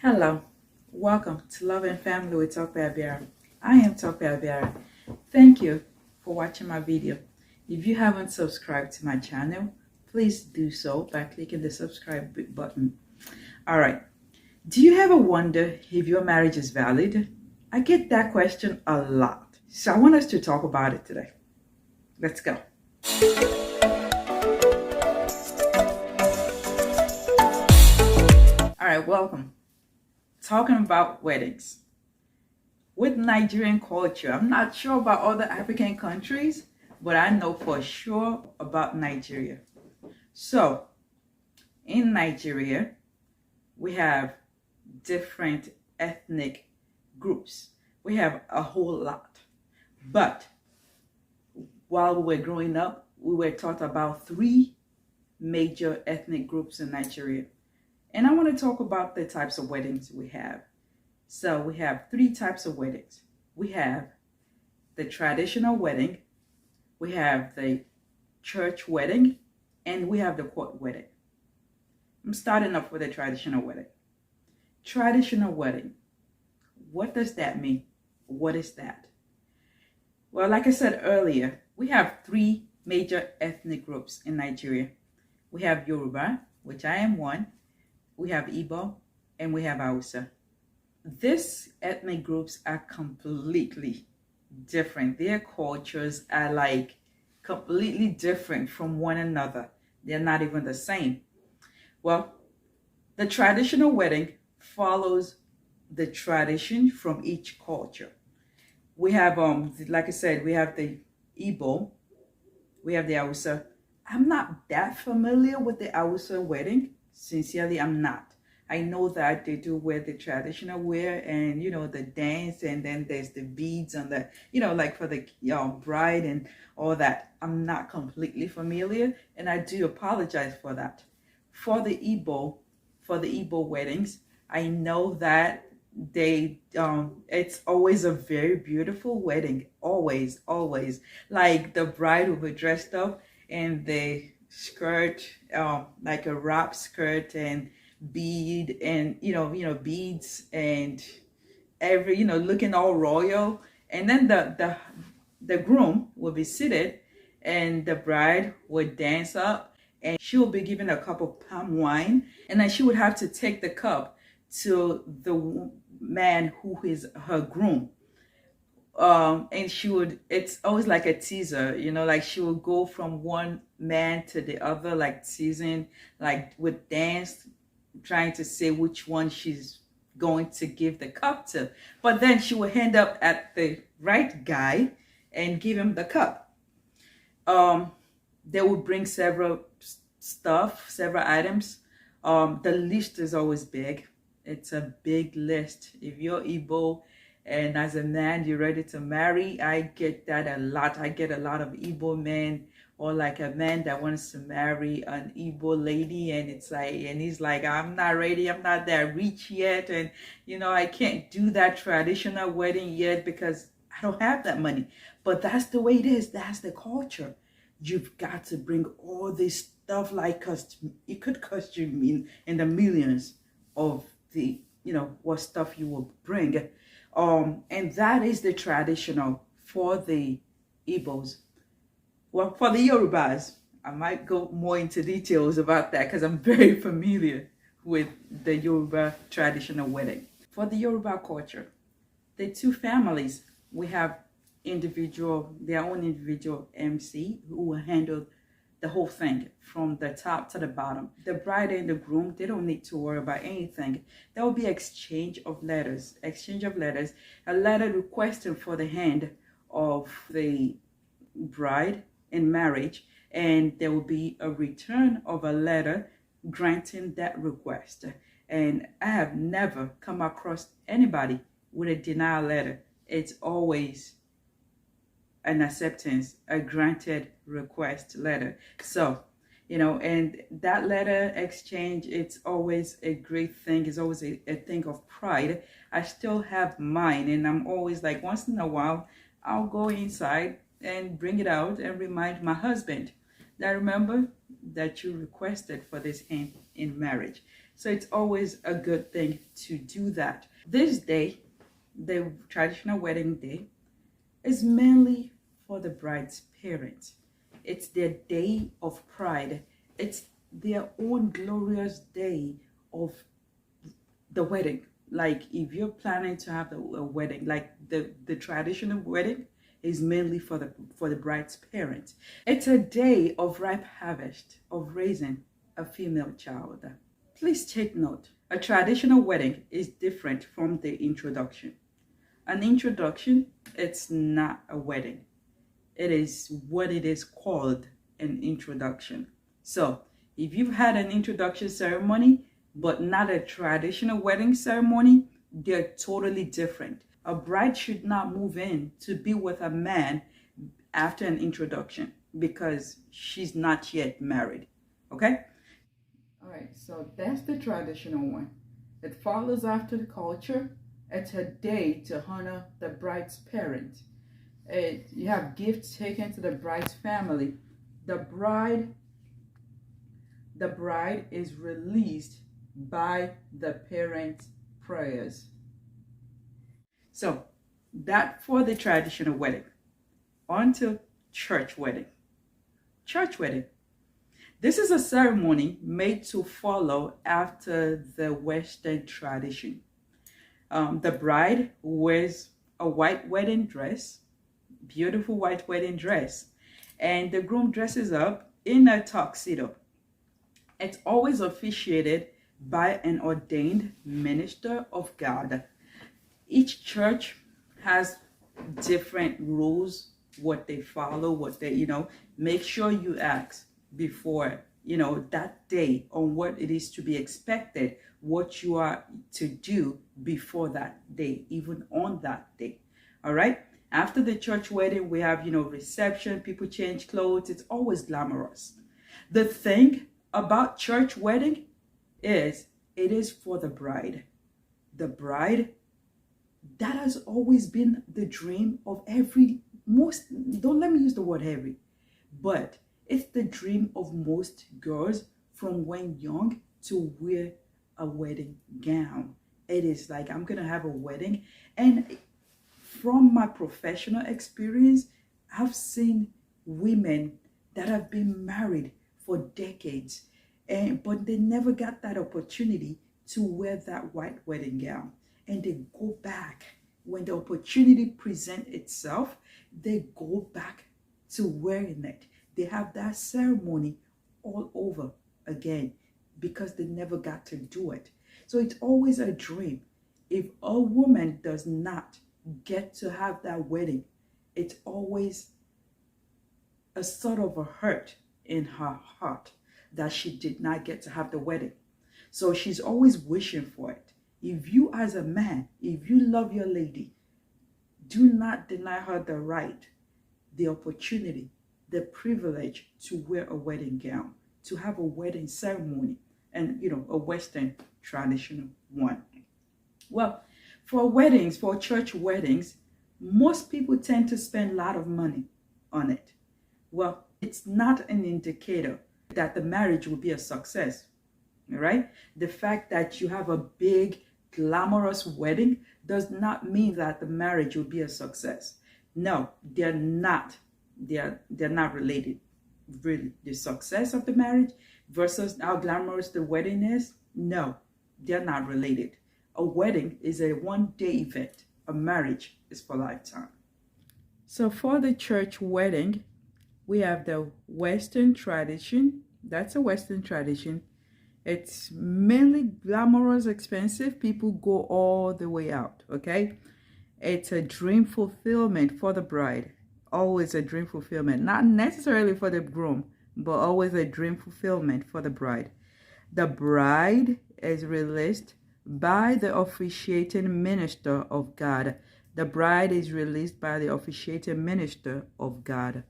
Hello, welcome to Love and Family with Tope Abiara. I am Tope Abiara. Thank you for watching my video. If you haven't subscribed to my channel, please do so by clicking the subscribe button. Alright, do you ever wonder if your marriage is valid? I get that question a lot. So I want us to talk about it today. Let's go. Alright, welcome. Talking about weddings. With Nigerian culture, I'm not sure about other African countries, but I know for sure about Nigeria. So, in Nigeria, we have different ethnic groups. We have a whole lot. But while we were growing up, we were taught about three major ethnic groups in Nigeria. And I want to talk about the types of weddings we have. So we have three types of weddings. We have the traditional wedding, we have the church wedding, and we have the court wedding. I'm starting off with the traditional wedding. Traditional wedding. What does that mean? What is that? Well, like I said earlier, we have three major ethnic groups in Nigeria. We have Yoruba, which I am one. We have Igbo, and we have Hausa. These ethnic groups are completely different. Their cultures are like completely different from one another. They're not even the same. Well, the traditional wedding follows the tradition from each culture. We have, like I said, we have the Igbo, we have the Hausa. I'm not that familiar with the Hausa wedding. Sincerely, I'm not. I know that they do wear the traditional wear and, the dance, and then there's the beads on the, like for the bride and all that. I'm not completely familiar, and I do apologize for that. For the Igbo weddings, I know that it's always a very beautiful wedding. Always. Like the bride will be dressed up in the skirt, like a wrap skirt and bead and beads and every looking all royal, and then the groom will be seated and the bride would dance up, and she will be given a cup of palm wine, and then she would have to take the cup to the man who is her groom. And it's always like a teaser, like she will go from one man to the other, like teasing, like with dance, trying to say which one she's going to give the cup to. But then she will end up at the right guy and give him the cup. They will bring several items. The list is always big. It's a big list. If you're Igbo and as a man you're ready to marry, I get that a lot. I get a lot of Igbo men, or like a man that wants to marry an Igbo lady, and he's like, I'm not ready, I'm not that rich yet, and I can't do that traditional wedding yet because I don't have that money. But that's the way it is. That's the culture. You've got to bring all this stuff, like it could cost you in the millions of the what stuff you will bring. And that is the traditional for the Igbos. Well, for the Yorubas, I might go more into details about that because I'm very familiar with the Yoruba traditional wedding. For the Yoruba culture, the two families, we have their own individual MC who will handle the whole thing from the top to the bottom. The bride and the groom, they don't need to worry about anything. There will be exchange of letters, a letter requesting for the hand of the bride in marriage, and there will be a return of a letter granting that request. And I have never come across anybody with a denial letter. It's always an acceptance, a granted request letter. So, and that letter exchange, it's always a great thing. It's always a thing of pride. I still have mine, and I'm always like, once in a while, I'll go inside and bring it out and remind my husband that, remember that you requested for this hand in marriage. So it's always a good thing to do that. This day, the traditional wedding day, is mainly for the bride's parents. It's their day of pride. It's their own glorious day of the wedding. Like if you're planning to have a wedding, like the traditional wedding is mainly for the bride's parents. It's a day of ripe harvest of raising a female child. Please take note, a traditional wedding is different from the introduction. An introduction, it's not a wedding. It is what it is called, an introduction. So if you've had an introduction ceremony, but not a traditional wedding ceremony, they're totally different. A bride should not move in to be with a man after an introduction because she's not yet married. Okay? All right, so that's the traditional one. It follows after the culture. It's a day to honor the bride's parents. You have gifts taken to the bride's family. The bride is released by the parents' prayers. So that for the traditional wedding. On to church wedding. Church wedding. This is a ceremony made to follow after the Western tradition. The bride wears a white wedding dress, beautiful white wedding dress, and the groom dresses up in a tuxedo. It's always officiated by an ordained minister of God. Each church has different rules, what they follow, what they, make sure you ask before, that day on what it is to be expected, what you are to do before that day, even on that day. All right. After the church wedding, we have, reception, people change clothes. It's always glamorous. The thing about church wedding is it is for the bride. The bride, that has always been the dream of don't let me use the word every, but it's the dream of most girls from when young to wear a wedding gown. It is like, I'm going to have a wedding. And from my professional experience, I've seen women that have been married for decades, but they never got that opportunity to wear that white wedding gown. And they go back. When the opportunity presents itself, they go back to wearing it. They have that ceremony all over again because they never got to do it. So it's always a dream. If a woman does not get to have that wedding, it's always a sort of a hurt in her heart that she did not get to have the wedding. So she's always wishing for it. If you as a man, if you love your lady, do not deny her the right, the opportunity, the privilege to wear a wedding gown, to have a wedding ceremony, and a Western traditional one. Well, for weddings, for church weddings, most people tend to spend a lot of money on it. Well, it's not an indicator that the marriage will be a success, all right? The fact that you have a big, glamorous wedding does not mean that the marriage will be a success. No, they're not. They're not related. Really, the success of the marriage versus how glamorous the wedding is, no, they're not related. A wedding is a one-day event. A marriage is for lifetime. So for the church wedding, we have the Western tradition. That's a Western tradition. It's mainly glamorous, expensive. People go all the way out, okay? It's a dream fulfillment for the bride. Always a dream fulfillment. Not necessarily for the groom, but always a dream fulfillment for the bride. The bride is released by the officiating minister of God. The bride is released by the officiating minister of God.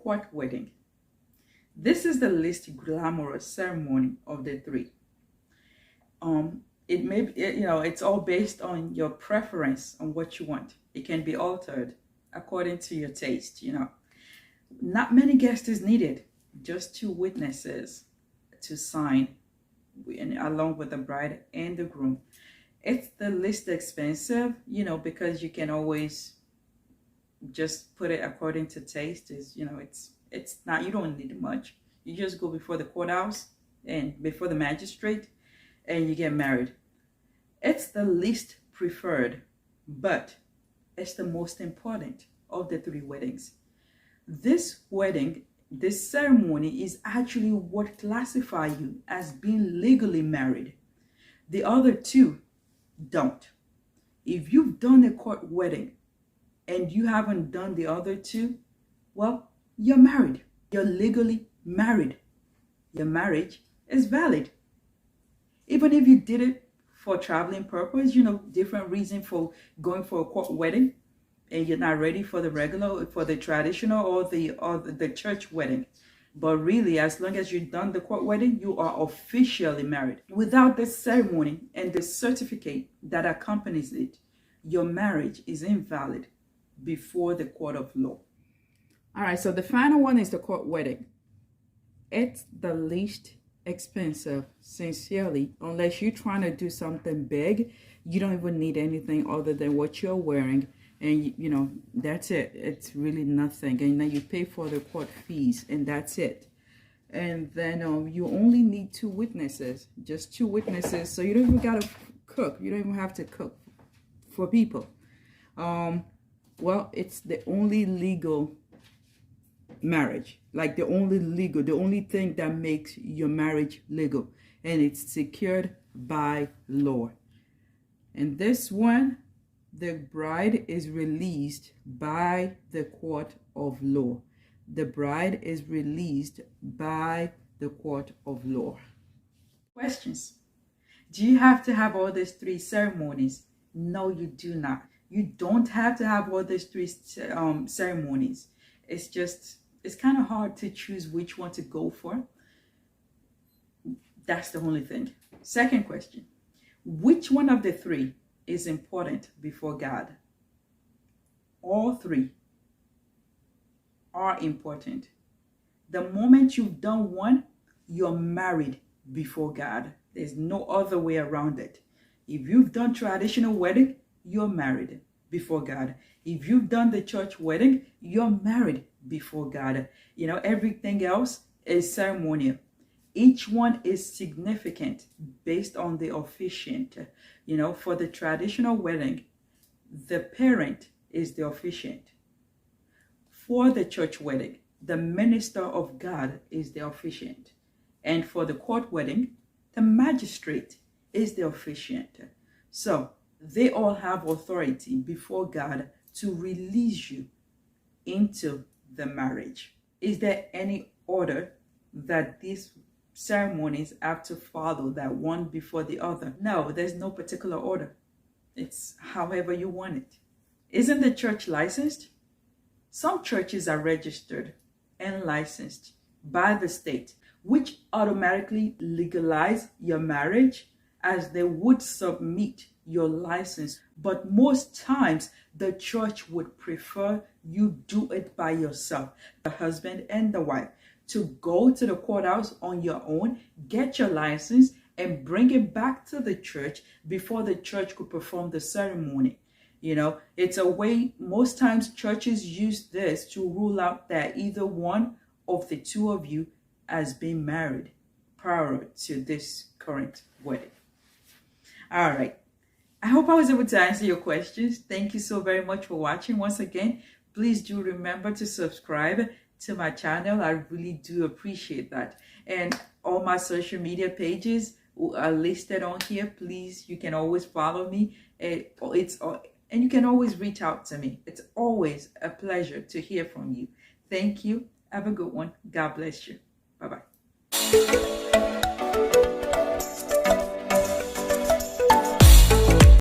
Court wedding. This is the least glamorous ceremony of the three. It may be, it's all based on your preference on what you want. It can be altered according to your taste, Not many guests is needed, just two witnesses to sign and along with the bride and the groom. It's the least expensive, because you can always just put it according to taste. It's not, you don't need much. You just go before the courthouse and before the magistrate, and you get married. It's the least preferred, but it's the most important of the three weddings. This ceremony is actually what classifies you as being legally married. The other two don't. If you've done a court wedding and you haven't done the other two, well, you're married. You're legally married. Your marriage is valid. Even if you did it for traveling purpose, different reason for going for a court wedding, and you're not ready for the traditional or the church wedding. But really, as long as you've done the court wedding, you are officially married. Without the ceremony and the certificate that accompanies it, your marriage is invalid before the court of law. All right, so the final one is the court wedding. It's the least expensive, sincerely. Unless you're trying to do something big, you don't even need anything other than what you're wearing. And, that's it. It's really nothing. And then you pay for the court fees, and that's it. And then you only need 2 witnesses, just 2 witnesses. So you don't even got to cook. You don't even have to cook for people. Well, it's the only legal marriage, like the only thing that makes your marriage legal, and it's secured by law. And this one, the bride is released by the court of law. The bride is released by the court of law. Questions? Do you have to have all these 3 ceremonies? No, you do not. You don't have to have all these 3 ceremonies. It's kind of hard to choose which one to go for. That's the only thing. Second question. Which one of the 3 is important before God? All 3 are important. The moment you've done one, you're married before God. There's no other way around it. If you've done traditional wedding, you're married before God. If you've done the church wedding, you're married before God. Everything else is ceremonial. Each one is significant based on the officiant. For the traditional wedding, the parent is the officiant. For the church wedding, the minister of God is the officiant. And for the court wedding, the magistrate is the officiant. So they all have authority before God to release you into the marriage. Is there any order that these ceremonies have to follow, that one before the other? No, there's no particular order. It's however you want it. Isn't the church licensed? Some churches are registered and licensed by the state, which automatically legalize your marriage, as they would submit your license. But most times the church would prefer you do it by yourself, the husband and the wife, to go to the courthouse on your own, get your license, and bring it back to the church before the church could perform the ceremony. It's a way, most times churches use this to rule out that either one of the 2 of you has been married prior to this current wedding. All right. I hope I was able to answer your questions. Thank you so very much for watching. Once again, please do remember to subscribe to my channel. I really do appreciate that. And all my social media pages are listed on here. Please, you can always follow me. And you can always reach out to me. It's always a pleasure to hear from you. Thank you. Have a good one. God bless you. Bye-bye.